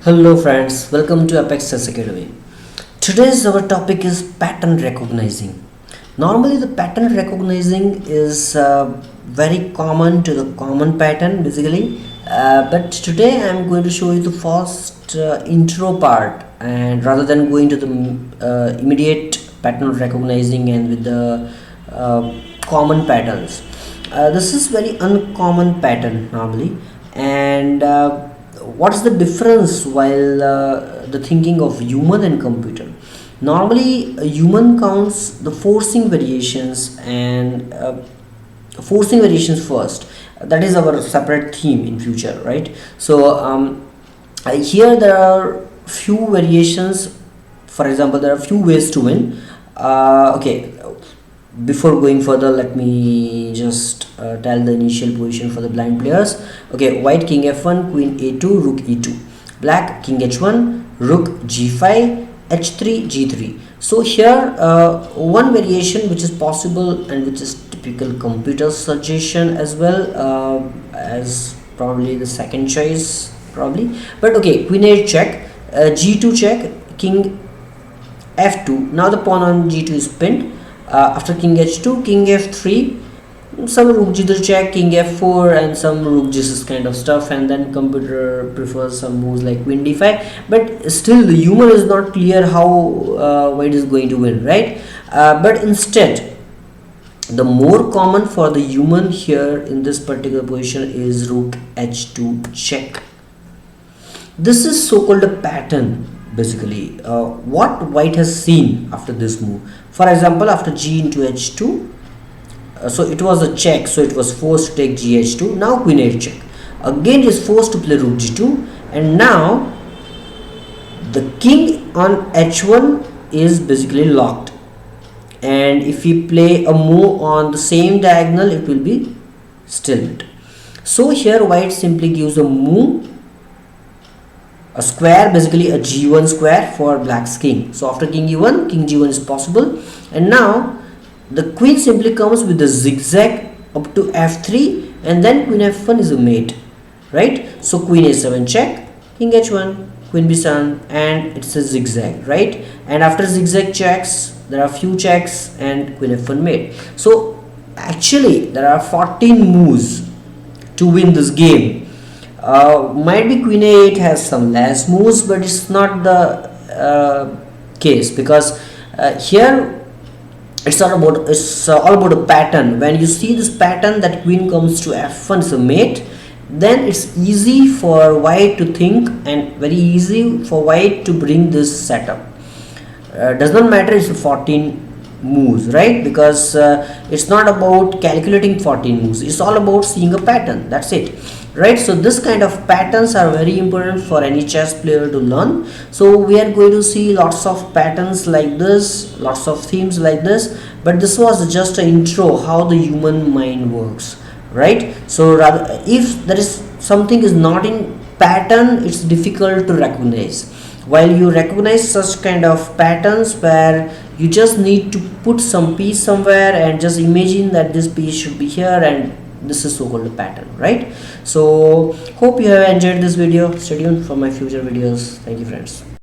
Hello friends, welcome to Apex Chess Academy. Today's our topic is pattern recognizing. Normally the pattern recognizing is very common to the common pattern basically, but today I am going to show you the first intro part, and rather than going to the immediate pattern recognizing and with the common patterns. This is very uncommon pattern normally, and what's the difference while the thinking of human and computer. Normally a human counts the forcing variations and forcing variations first. That is our separate theme in future, right? So here there are few variations. For example, there are few ways to win. Okay, before going further, let me just tell the initial position for the blind players. Okay, white king f1, queen a2, rook e2, black king h1, rook g5, h3, g3. So here one variation which is possible and which is typical computer suggestion as well, as probably the second choice probably, but okay, queen a check, g2 check, king f2. Now the pawn on g2 is pinned. After king h2, king f3, some rook g3 check, king f4, and some rook g6 kind of stuff, and then computer prefers some moves like queen d5. But still the human is not clear how white is going to win, right? But instead, the more common for the human here in this particular position is rook h2 check. This is so-called a pattern basically. What white has seen after this move. For example, after g into h2, so it was a check, so it was forced to take gh2. Now queen h check, again it is forced to play rook g2, and now the king on h1 is basically locked, and if we play a move on the same diagonal, it will be stalemate. So here white simply gives a move, a square, basically a g1 square for black's king. So after king e1, king g1 is possible, and now the queen simply comes with the zigzag up to f3, and then queen f1 is a mate, right? So queen a7 check, king h1, queen b7, and it's a zigzag, right? And after zigzag checks, there are few checks and queen f1 mate. So actually there are 14 moves to win this game. Might be queen a8 has some less moves, but it's not the case, because here it's all about a pattern. When you see this pattern that queen comes to f1 is a mate, then it's easy for white to think and very easy for white to bring this setup. Does not matter it's 14 moves, right? Because it's not about calculating 14 moves, it's all about seeing a pattern, that's it, right? So this kind of patterns are very important for any chess player to learn. So we are going to see lots of patterns like this, lots of themes like this, but this was just an intro how the human mind works, right? So rather, if there is something is not in pattern, it's difficult to recognize. While you recognize such kind of patterns where you just need to put some piece somewhere and just imagine that this piece should be here, and this is so-called a pattern, right? So hope you have enjoyed this video. Stay tuned for my future videos. Thank you friends.